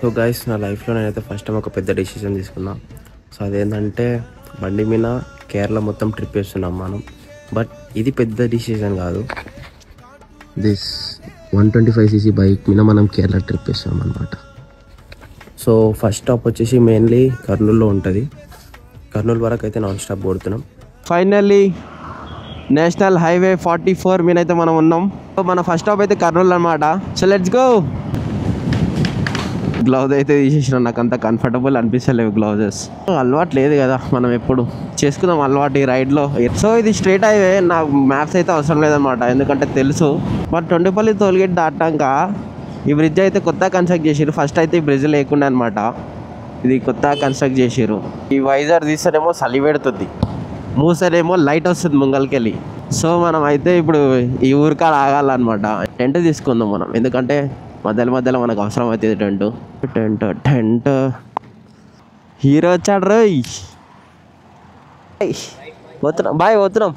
So guys, నా లైఫ్లో నేనైతే ఫస్ట్ టైం ఒక పెద్ద డెసిషన్ తీసుకున్నా. సో అదేంటంటే బండి మీద కేరళ మొత్తం ట్రిప్ వేస్తున్నాం మనం. బట్ ఇది పెద్ద డెసిషన్ కాదు. దిస్ 125cc బైక్ మీద మనం కేరళ ట్రిప్ వేస్తున్నాం అనమాట. సో ఫస్ట్ స్టాప్ వచ్చేసి మెయిన్లీ కర్నూలులో ఉంటుంది. కర్నూలు వరకు అయితే నాన్ స్టాప్ కొడుతున్నాం. ఫైనల్లీ నేషనల్ హైవే 44 మీద అయితే మనం ఉన్నాం. మన ఫస్ట్ స్టాప్ అయితే కర్నూలు అనమాట. So let's go. గ్లౌజ్ అయితే తీసేసిన, నాకు అంత కంఫర్టబుల్ అనిపిస్తలేవు గ్లౌజెస్. అలవాటు లేదు కదా, మనం ఎప్పుడు చేసుకుందాం అలవాటు ఈ రైడ్లో. సో ఇది స్ట్రైట్ హైవే, నాకు మ్యాప్స్ అయితే అవసరం లేదనమాట, ఎందుకంటే తెలుసు. బట్ తొండిపల్లి టోల్గేట్ దాటాక ఈ బ్రిడ్జ్ అయితే కొత్త కన్స్ట్రక్ట్ చేసారు. ఫస్ట్ అయితే ఈ బ్రిడ్జ్ లేకుండా అనమాట, ఇది కొత్త కన్స్ట్రక్ట్ చేసారు. ఈ వైజర్ తీస్తేనేమో చలి పెడుతుంది, మూసనేమో లైట్ వస్తుంది ముంగల్కెళ్ళి. సో మనం అయితే ఇప్పుడు ఈ ఊరికాడ ఆగాలన్నమాట. టెంట్ తీసుకుందాం మనం, ఎందుకంటే మధ్యలో మనకు అవసరం అవుతుంది టెంట్. హీరో వచ్చాడు రోయ్. పోతున్నాం బాయ్, పోతున్నాం.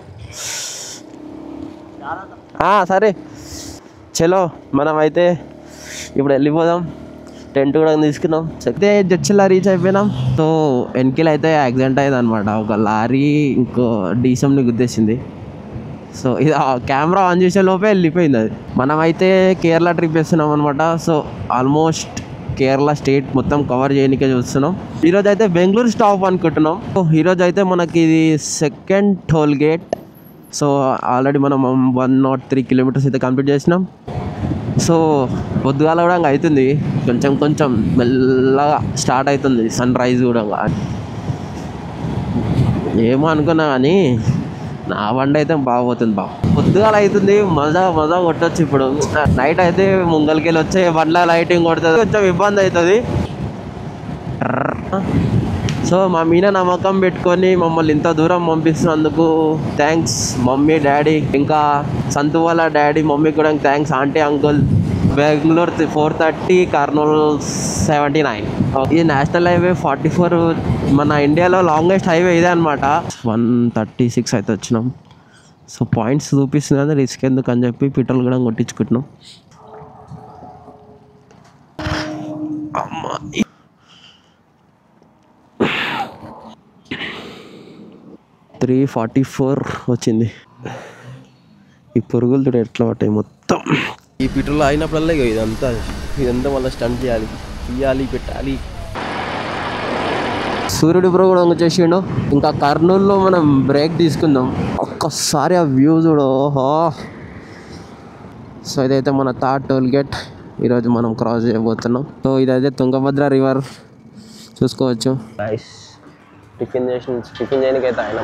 సరే చలో, మనం అయితే ఇప్పుడు వెళ్ళిపోదాం. టెంట్ కూడా తీసుకున్నాం. అయితే జడ్చిలా రీచ్ అయిపోయినాం. సో వెనకలు అయితే యాక్సిడెంట్ అయ్యింది అనమాట. ఒక లారీ ఇంకో డీసెంని గుద్దేసింది. సో ఇది కెమెరా ఆన్ చేసే లోపే వెళ్ళిపోయింది అది. మనమైతే కేరళ ట్రిప్ వేస్తున్నాం అనమాట. సో ఆల్మోస్ట్ కేరళ స్టేట్ మొత్తం కవర్ చేయడానికే చూస్తున్నాం. ఈరోజు అయితే బెంగళూరు స్టాప్ అనుకుంటున్నాం. సో ఈరోజు అయితే మనకి ఇది second toll gate. So already మనం 103 కిలోమీటర్స్ అయితే కంప్లీట్ చేసినాం. సో పొద్దుగాల కూడా అవుతుంది, కొంచెం మెల్లగా స్టార్ట్ అవుతుంది సన్ రైజ్ కూడా. ఏమో అనుకున్నా కానీ నా బండి అయితే బాగుపోతుంది. పొద్దుగాల అవుతుంది, మజా కొట్టచ్చు. ఇప్పుడు నైట్ అయితే ముంగల్కెళ్ళి వచ్చే బండ్ల లైటింగ్ కొడుతుంది, కొంచెం ఇబ్బంది అవుతుంది. సో మా మీద నమ్మకం పెట్టుకొని మమ్మల్ని ఇంత దూరం పంపిస్తున్నందుకు థ్యాంక్స్ మమ్మీ డాడీ, ఇంకా సంతు వాళ్ళ డాడీ మమ్మీ కూడా thanks. Aunty uncle. Bengaluru 430, Kurnool 79. ఈ నేషనల్ హైవే 44 మన ఇండియాలో లాంగెస్ట్ హైవే ఇదే అనమాట. 136 అయితే వచ్చినాం. సో పాయింట్స్ చూపిస్తుంది కదా, రిస్క్ ఎందుకు అని చెప్పి పెట్రోల్ కూడా కొట్టించుకుంటున్నాం. 344 వచ్చింది. ఈ పురుగులు చూడ ఎట్లా పట్టాయి మొత్తం. ఈ పెట్రోల్ అయినప్పుడల్లా ఇదంతా మళ్ళీ స్టంట్ తీయాలి పెట్టాలి. సూర్యుడు బ్రో కూడా వచ్చేసిండు. ఇంకా కర్నూలులో మనం బ్రేక్ తీసుకుందాం. ఒక్కసారి ఆ వ్యూ చూడు. సో ఇదైతే మన థర్డ్ టోల్ గేట్ ఈరోజు మనం క్రాస్ చేయబోతున్నాం. సో ఇదైతే తుంగభద్ర రివర్ చూసుకోవచ్చు. టిఫిన్ చేయడానికి అయితే ఆయన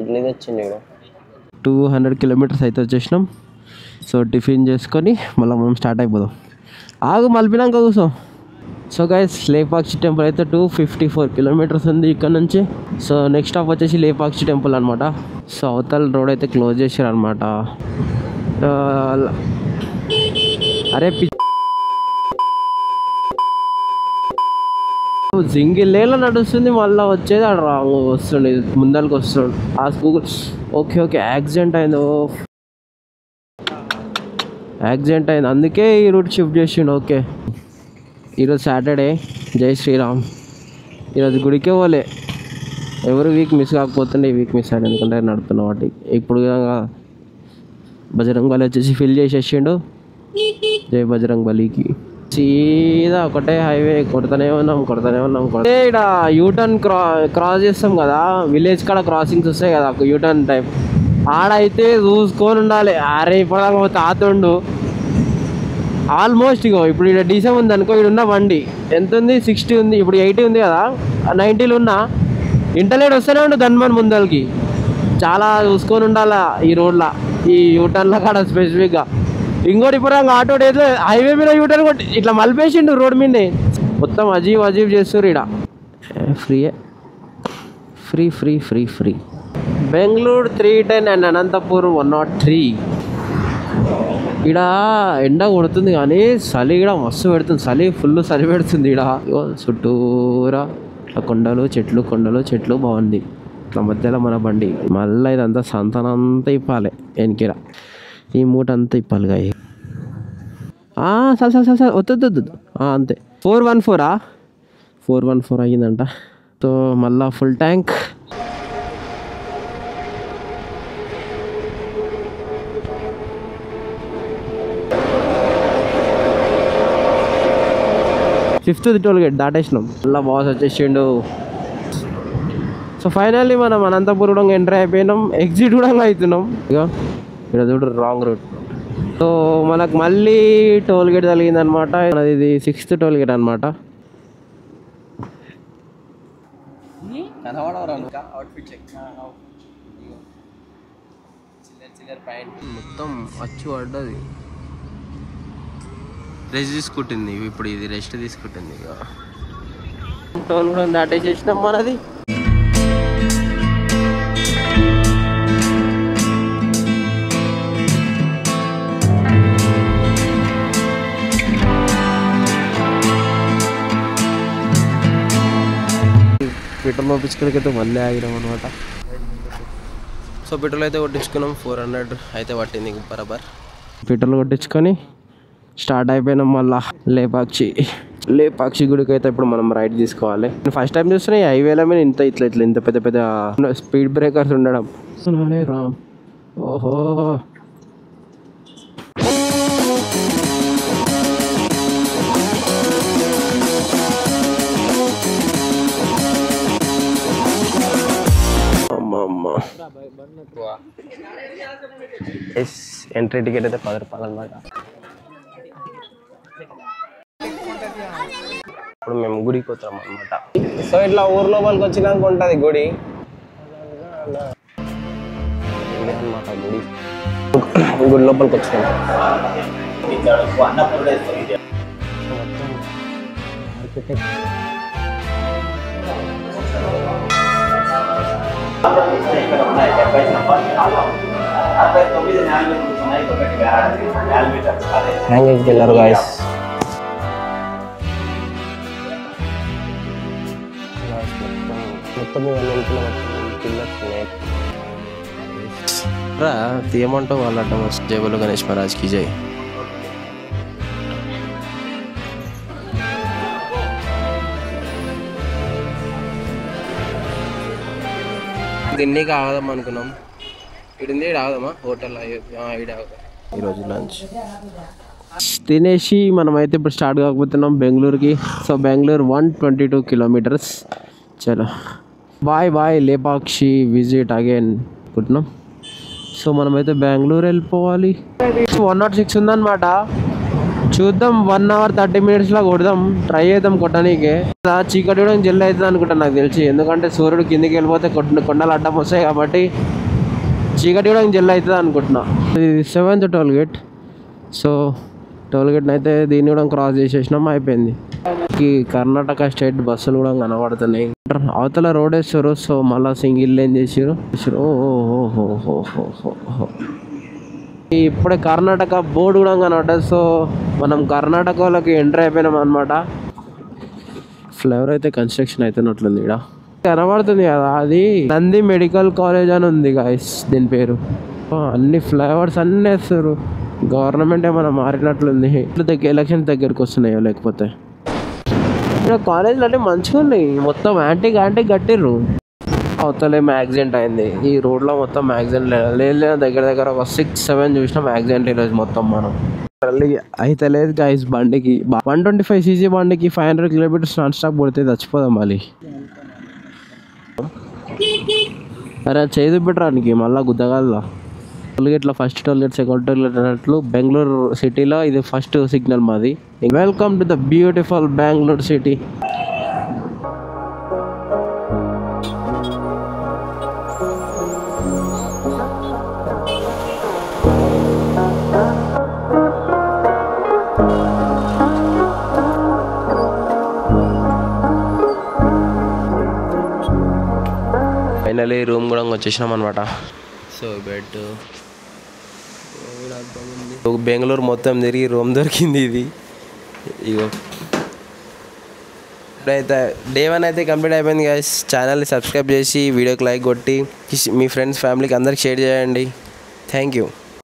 ఇడ్లీ తెచ్చిండు. 200 కిలోమీటర్స్ అయితే వచ్చేసినాం. సో టిఫిన్ చేసుకొని మళ్ళీ మనం స్టార్ట్ అయిపోదాం. మలిపినాక కూర్చో. సో గైస్, లేపాక్షి టెంపుల్ అయితే 254 కిలోమీటర్స్ ఉంది ఇక్కడ నుంచి. సో నెక్స్ట్ స్టాప్ వచ్చేసి లేపాక్షి టెంపుల్ అనమాట. సో అవతల రోడ్ అయితే క్లోజ్ చేశారు అనమాట. అరే జింగిలేలా నడుస్తుంది, మళ్ళీ వచ్చేది అక్కడ వస్తుండే ముందరికి వస్తుండే ఆ స్కూల్. ఓకే యాక్సిడెంట్ అయింది, అందుకే ఈ రూట్ షిఫ్ట్ చేసిండు. ఓకే, ఈరోజు సాటర్డే, జై శ్రీరామ్. ఈరోజు గుడికే పోలే, ఎవరు వీక్ మిస్ కాకపోతుండే ఈ వీక్ మిస్ అయ్యాడు, ఎందుకంటే నడుపుతున్న వాటి. ఇప్పుడు బజరంగ్ బలి వచ్చేసి ఫిల్ చేసేసిండు. జై బజరంగ్ బలికి. సీదా ఒకటే హైవే కొడతానే ఉన్నాం. ఇక్కడ యూటర్న్ క్రాస్ చేస్తాం కదా, విలేజ్ కాడ క్రాసింగ్స్ వస్తాయి కదా యూటర్న్ టైప్, ఆడైతే చూసుకొని ఉండాలి. అరే ఇప్పుడు తాతుండు ఆల్మోస్ట్. ఇగో ఇప్పుడు ఇక్కడ డీసెం ఉంది అనుకో, ఇక్కడ ఉన్న బండి ఎంత ఉంది, 60 ఉంది. ఇప్పుడు 80 ఉంది కదా, 90లో ఉన్న ఇంటర్నెట్ వస్తూనే ఉండు ధన్మన్ ముందలకి. చాలా చూసుకొని ఉండాలా ఈ రోడ్లో, ఈ యూటర్న్ల కాడ స్పెసిఫిక్గా. ఇంకోటి ఇప్పుడు ఆటో డేస్ హైవే మీద యూటర్న్ కొట్టి ఇట్లా మలిపేసిండు రోడ్ మీద. మొత్తం అజీబ్ చేస్తారు ఇక్కడ. ఫ్రీ. బెంగళూరు 310 అండ్ అనంతపూర్ 103. ఇక్కడ ఎండ కొడుతుంది కానీ చలి ఇక్కడ మస్తు పెడుతుంది. ఫుల్ చలి పెడుతుంది ఇక్కడ. చుట్టూరా కొండలు చెట్లు బాగుంది. ఇట్లా మధ్యలో మన బండి. మళ్ళీ ఇదంతా సంతానంతా ఇప్పాలి వెనకిరా, ఈ మూట అంతా ఇప్పాలిగా. సార్ వద్దు అంతే. 414 414 అయ్యిందంట. సో మళ్ళా full tank. Fifth toll gate దాటేసినాం. మళ్ళీ బాస్ వచ్చేసిండు. సో ఫైనల్లీ మనం అనంతపురం ఎంటర్ అయిపోయినాం. ఎగ్జిట్ కూడా అవుతున్నాం. ఇక ఇక్కడ చూడు రాంగ్ రూట్. సో మనకు మళ్ళీ టోల్ గేట్ తగిలిందనమాట. ఇది 6th టోల్ గేట్ అనమాట. మొత్తం వచ్చి పడ్డది. రెస్ట్ తీసుకుంటుంది. ఇప్పుడు ఇది రెస్ట్ తీసుకుంటుంది. ఇక టోల్ కూడా దాటేసేసినాం మనది. పెట్రోల్ పంపించుకోవడానికి మళ్ళీ ఆగినాం అనమాట. సో పెట్రోల్ అయితే కొట్టించుకున్నాం. 400 అయితే పట్టింది బరాబర్. పెట్రోల్ కొట్టించుకొని స్టార్ట్ అయిపోయినాం మళ్ళా లేపాక్షి గుడికి. అయితే ఇప్పుడు మనం రైట్ తీసుకోవాలి. నేను ఫస్ట్ టైం చూస్తున్నా ఈ హైవేలో మీద ఇంత పెద్ద పెద్ద స్పీడ్ బ్రేకర్స్ ఉండడం. ఓహో ఎంట్రీ టికెట్ అయితే 10 రూపాయలు అనమాట. ఇప్పుడు మేము గుడికి పోతాం అనమాట. సో ఇట్లా ఊరు లోపలికి వచ్చినాక ఉంటుంది గుడి అనమాట. గుడి లోపలికి వచ్చినాం. హ్యాంగింగ్కి వెళ్ళారు గాయస్. మొత్తం తీయమంటావు వాళ్ళ జై బోలో గణేష్ మహారాజ్కి జై. దీన్ని ఆగదాం అనుకున్నాం. ఇడింది ఆగదామా హోటల్ ఈరోజు లంచ్ తినేసి మనమైతే ఇప్పుడు స్టార్ట్ కాకపోతున్నాం బెంగళూరుకి. So Bengaluru 122 kilometres. చలో బాయ్ లేపాక్షి విజిట్ అగైన్ అనుకుంటున్నాం. సో మనమైతే బెంగళూరు వెళ్ళిపోవాలి. 106 ఉందన్నమాట. చూద్దాం 1 hour 30 minutesలో కొడదాం. ట్రై చేద్దాం కొట్టడానికి. చీకటి కూడా జల్లి అవుతుంది అనుకుంటాను నాకు తెలిసి. ఎందుకంటే సూర్యుడు కిందికి వెళ్ళిపోతే కొండలు అడ్డం వస్తాయి కాబట్టి చీకటి కూడా జల్లి అవుతుంది అనుకుంటున్నా. ఇది 7th toll gate. So toll గేట్ని అయితే దీన్ని కూడా క్రాస్ చేసేసినాం. అయిపోయింది. ఈ కర్ణాటక స్టేట్ బస్సులు కూడా కనబడుతున్నాయి. అవతల రోడ్ వేస్తారు. సో మళ్ళీ సింగిల్ లేన్ చేసారు. ఇప్పుడే కర్ణాటక బోర్డు కూడా కనబడ్డది. సో మనం కర్ణాటకలోకి ఎంటర్ అయిపోయినాం అనమాట. ఫ్లైఓవర్ అయితే కన్స్ట్రక్షన్ అవుతున్నట్లుంది. ఇక్కడ కనబడుతుంది కదా, అది నంది మెడికల్ కాలేజ్ అని ఉంది గాయస్ దీని పేరు. అన్ని ఫ్లైఓవర్స్ అన్నీ వేస్తారు. గవర్నమెంట్ ఏమైనా మారినట్లుంది. ఎలక్షన్ దగ్గరికి వస్తున్నాయో లేకపోతే. ఇక్కడ కాలేజీలు అంటే మంచిగా ఉన్నాయి. మొత్తం యాంటీక్ కట్టిర్రు. అవతలేమో యాక్సిడెంట్ అయింది. ఈ రోడ్లో మొత్తం యాక్సిడెంట్ లేదు. దగ్గర ఒక 6-7 చూసినాం యాక్సిడెంట్ ఈరోజు మొత్తం. మనం అయితే లేదు గైస్. బండికి 125cc బండికి 500 kilometers నాన్ స్టాప్ కొడితే చచ్చిపోదాం మళ్ళీ. అరే చేదు పెట్టడానికి మళ్ళీ గుద్దగల్లా. టోల్గేట్లో ఫస్ట్ టోల్గేట్ సెకండ్ టోల్గేట్ అన్నట్లు బెంగళూరు సిటీలో ఇది ఫస్ట్ సిగ్నల్ మాది. Welcome to the beautiful Bengaluru city. Finally room కూడా వచ్చేసినాం అనమాట. సో బెడ్ బెంగళూరు మొత్తం తిరిగి రూమ్ దొరికింది ఇది. ఇగో ఇప్పుడైతే డే 1 అయితే కంప్లీట్ అయిపోయింది గైస్. ఛానల్ని సబ్స్క్రైబ్ చేసి వీడియోకి లైక్ కొట్టి మీ ఫ్రెండ్స్ ఫ్యామిలీకి అందరికి షేర్ చేయండి. Thank you.